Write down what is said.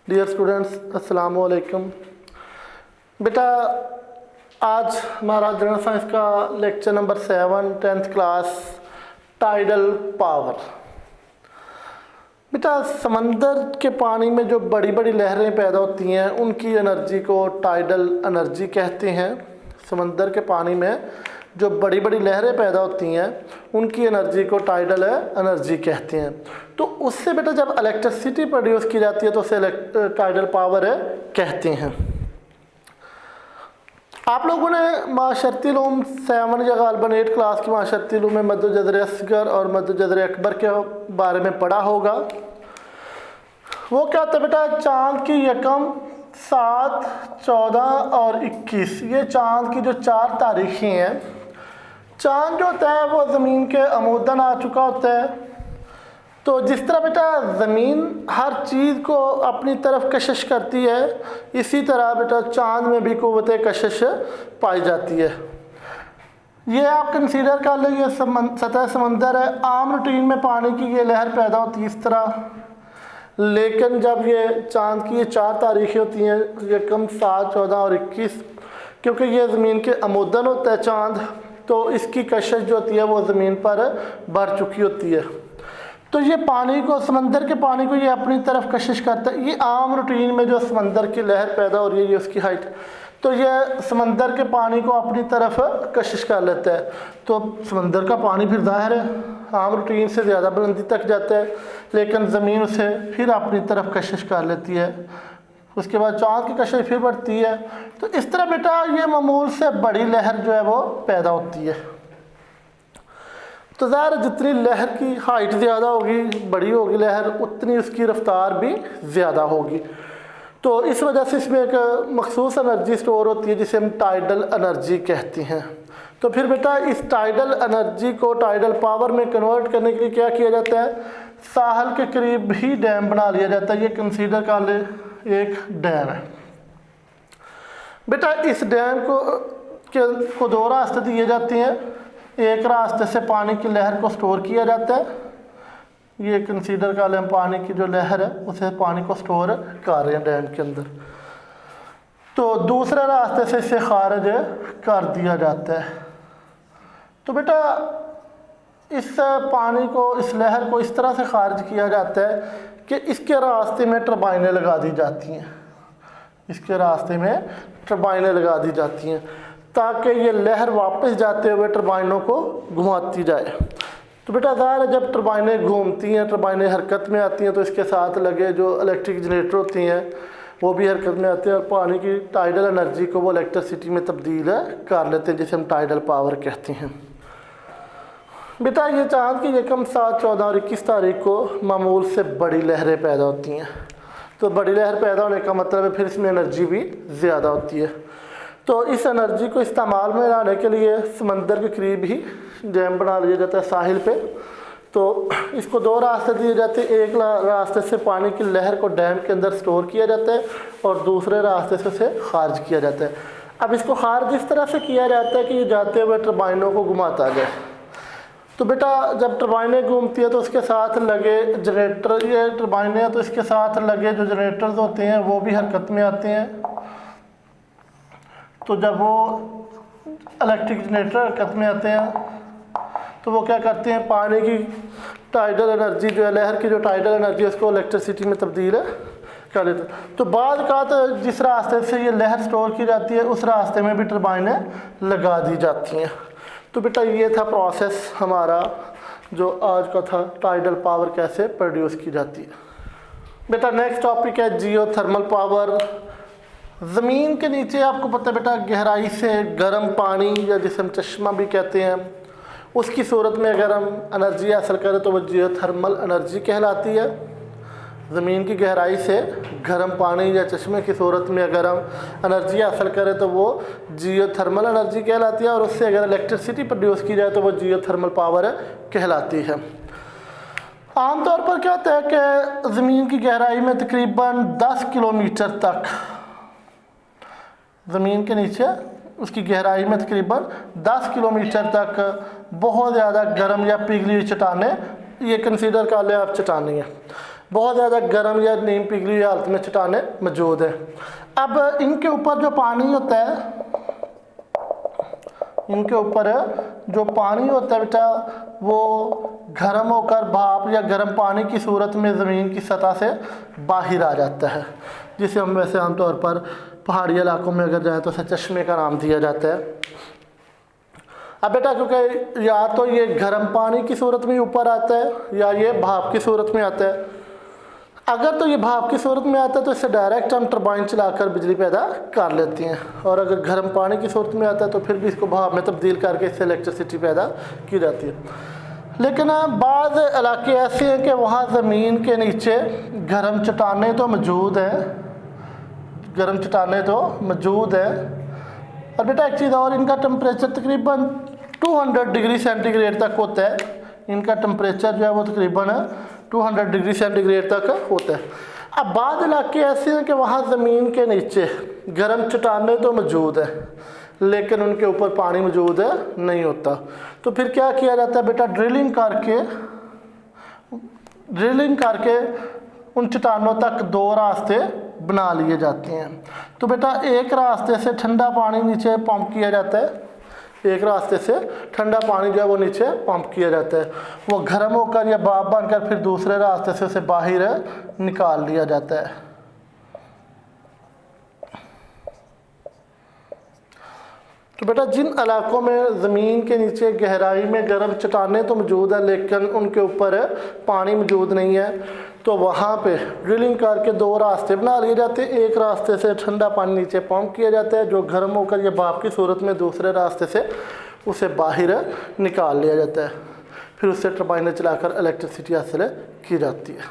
Dear students, अस्सलाम वालेकुम। बेटा आज हमारा जनरल साइंस का lecture number 7 10th class tidal power. बेटा समंदर के पानी में जो बड़ी बड़ी लहरें पैदा होती हैं उनकी एनर्जी को टाइडल एनर्जी कहते हैं। समंदर के पानी में जो बड़ी बड़ी लहरें पैदा होती हैं उनकी एनर्जी को टाइडल एनर्जी कहते हैं। तो उससे बेटा जब इलेक्ट्रिसिटी प्रोड्यूस की जाती है तो उसे टाइडल पावर कहते हैं। आप लोगों ने माशरती उलूम 7 या गालबन 8 क्लास की माशरती उलूम में मद्द जज़र असगर और मद्द जज़र अकबर के बारे में पढ़ा होगा। वो क्या होता है बेटा, चाँद की यकम 7, 14 और 21 ये चाँद की जो 4 तारीखें हैं। चाँद जो होता है वो ज़मीन के अमूदन आ चुका होता है। तो जिस तरह बेटा ज़मीन हर चीज़ को अपनी तरफ कशिश करती है, इसी तरह बेटा चाँद में भी क़ुव्वत कशिश पाई जाती है। ये आप कंसीडर कर लें, ये सतह समंदर है। आम रूटीन में पानी की ये लहर पैदा होती है इस तरह, लेकिन जब ये चाँद की ये 4 तारीखें होती हैं, यकम 7, 14 और 21, क्योंकि ये ज़मीन के अमूदन होता है चाँद, तो इसकी कशिश जो होती है वो ज़मीन पर बढ़ चुकी होती है। तो ये पानी को, समंदर के पानी को ये अपनी तरफ कशिश करता है। ये आम रूटीन में जो समंदर की लहर पैदा हो रही है, ये उसकी हाइट, तो ये समंदर के पानी को अपनी तरफ कशिश कर लेता है। तो समंदर का पानी फिर ज़ाहिर है आम रूटीन से ज़्यादा बुलंदी तक जाता है, लेकिन ज़मीन उसे फिर अपनी तरफ कशिश कर लेती है। उसके बाद चाँद की कशिश फिर बढ़ती है। तो इस तरह बेटा ये मामूल से बड़ी लहर जो है वो पैदा होती है। तो ज़ाहिर जितनी लहर की हाइट ज़्यादा होगी, बड़ी होगी लहर, उतनी उसकी रफ्तार भी ज़्यादा होगी। तो इस वजह से इसमें एक मखसूस एनर्जी स्टोर होती है जिसे हम टाइडल एनर्जी कहते हैं। तो फिर बेटा इस टाइडल एनर्जी को टाइडल पावर में कन्वर्ट करने के लिए क्या किया जाता है, साहल के करीब ही डैम बना लिया जाता है। ये कंसीडर कर ले एक डैम है बेटा। इस डैम को 2 रास्ते दिए जाते हैं। एक रास्ते से पानी की लहर को स्टोर किया जाता है, ये कंसीडर कर लें पानी की जो लहर है उसे पानी को स्टोर कर रहे हैं डैम के अंदर। तो दूसरे रास्ते से इसे खारिज कर दिया जाता है। तो बेटा इस पानी को, इस लहर को इस तरह से खारिज किया जाता है कि इसके रास्ते में टरबाइनें लगा दी जाती हैं। इसके रास्ते में टरबाइनें लगा दी जाती हैं ताकि ये लहर वापस जाते हुए टरबाइनों को घुमाती जाए। तो बेटा ज़ाहिर है जब टरबाइनें घूमती हैं, टरबाइनें हरकत में आती हैं, तो इसके साथ लगे जो इलेक्ट्रिक जनरेटर होती हैं वो भी हरकत में आते हैं और पानी की टाइडल एनर्जी को वो इलेक्ट्रिसिटी में तब्दील कर लेते हैं, जिसे हम टाइडल पावर कहते हैं। बेटा ये चाँद की यकम 7, 14 और 21 तारीख को मामूल से बड़ी लहरें पैदा होती हैं। तो बड़ी लहर पैदा होने का मतलब है फिर इसमें एनर्जी भी ज़्यादा होती है। तो इस एनर्जी को इस्तेमाल में लाने के लिए समंदर के करीब ही डैम बना लिया जाता है साहिल पे। तो इसको 2 रास्ते दिए जाते हैं। एक रास्ते से पानी की लहर को डैम के अंदर स्टोर किया जाता है और दूसरे रास्ते से उसे खारिज किया जाता है। अब इसको खारिज इस तरह से किया जाता है कि ये जाते हुए टरबाइनों को घुमाता जाए। तो बेटा जब टरबाइनें घूमती है तो उसके साथ लगे जनरेटर, ये टरबाइनें हैं तो इसके साथ लगे जो जनरेटर्स होते हैं वो भी हरकत में आते हैं। तो जब वो इलेक्ट्रिक जनरेटर हरकत में आते हैं तो वो क्या करते हैं, पानी की टाइडल एनर्जी जो है, लहर की जो टाइडल एनर्जी है उसको इलेक्ट्रिसिटी में तब्दील कर देते हैं। तो बाद का तो जिस रास्ते से ये लहर स्टोर की जाती है उस रास्ते में भी टरबाइनें लगा दी जाती हैं। तो बेटा ये था प्रोसेस हमारा जो आज का था, टाइडल पावर कैसे प्रोड्यूस की जाती है। बेटा नेक्स्ट टॉपिक है जियोथर्मल पावर। ज़मीन के नीचे आपको पता है बेटा गहराई से गर्म पानी, या जिसे हम चश्मा भी कहते हैं, उसकी सूरत में अगर हम एनर्जी हासिल करें तो वो जियोथर्मल एनर्जी कहलाती है। ज़मीन की गहराई से गर्म पानी या चश्मे की सूरत में अगर हम एनर्जी हासिल करें तो वो जियोथर्मल एनर्जी कहलाती है, और उससे अगर इलेक्ट्रिसिटी प्रोड्यूस की जाए तो वो जियोथर्मल पावर कहलाती है। आमतौर पर क्या होता है कि ज़मीन की गहराई में तकरीबन 10 किलोमीटर तक, ज़मीन के नीचे उसकी गहराई में तकरीबन 10 किलोमीटर तक बहुत ज़्यादा गर्म या पिघली हुई चट्टानें, ये कंसीडर कर लें आप चट्टानें हैं, बहुत ज़्यादा गर्म या नीम पिघली हुई हालत में चट्टानें मौजूद है। अब इनके ऊपर जो पानी होता है, इनके ऊपर जो पानी होता है बेटा वो गर्म होकर भाप या गर्म पानी की सूरत में ज़मीन की सतह से बाहर आ जाता है, जिसे हम वैसे आमतौर पर पहाड़ी इलाकों में अगर जाएँ तो उसे चश्मे का नाम दिया जाता है। अब बेटा क्योंकि या तो ये गर्म पानी की सूरत में ऊपर आता है या ये भाप की सूरत में आता है। अगर तो ये भाप की सूरत में आता है तो इससे डायरेक्ट हम टरबाइन चलाकर बिजली पैदा कर लेती हैं, और अगर गर्म पानी की सूरत में आता है तो फिर भी इसको भाप में तब्दील करके इससे इलेक्ट्रिसिटी पैदा की जाती है। लेकिन बाज़ इलाके ऐसे हैं कि वहाँ ज़मीन के नीचे गर्म चट्टानें तो मौजूद हैं, गर्म चट्टानें तो मौजूद हैं। और बेटा एक चीज़ और, इनका टेम्परेचर तकरीबन 200 डिग्री सेंटीग्रेड तक होता है। इनका टेम्परेचर जो है वो तकरीबन 200 डिग्री सेंटीग्रेड तक होता है। अब बाद इलाके ऐसे हैं कि वहाँ ज़मीन के नीचे गर्म चट्टानें तो मौजूद है लेकिन उनके ऊपर पानी मौजूद नहीं होता। तो फिर क्या किया जाता है बेटा, ड्रिलिंग करके उन चट्टानों तक दो रास्ते बना लिए जाते हैं। तो बेटा एक रास्ते से ठंडा पानी नीचे पंप किया जाता है, एक रास्ते से ठंडा पानी जो है वो नीचे पंप किया जाता है, वो गर्म होकर या भाप बनकर फिर दूसरे रास्ते से उसे बाहर निकाल लिया जाता है। तो बेटा जिन इलाकों में ज़मीन के नीचे गहराई में गर्म चट्टानें तो मौजूद है लेकिन उनके ऊपर पानी मौजूद नहीं है, तो वहाँ पे ड्रिलिंग करके दो रास्ते बना लिए जाते हैं। एक रास्ते से ठंडा पानी नीचे पंप किया जाता है जो गर्म होकर या भाप की सूरत में दूसरे रास्ते से उसे बाहर निकाल लिया जाता है, फिर उससे टरबाइनें चलाकर इलेक्ट्रिसिटी हासिल की जाती है।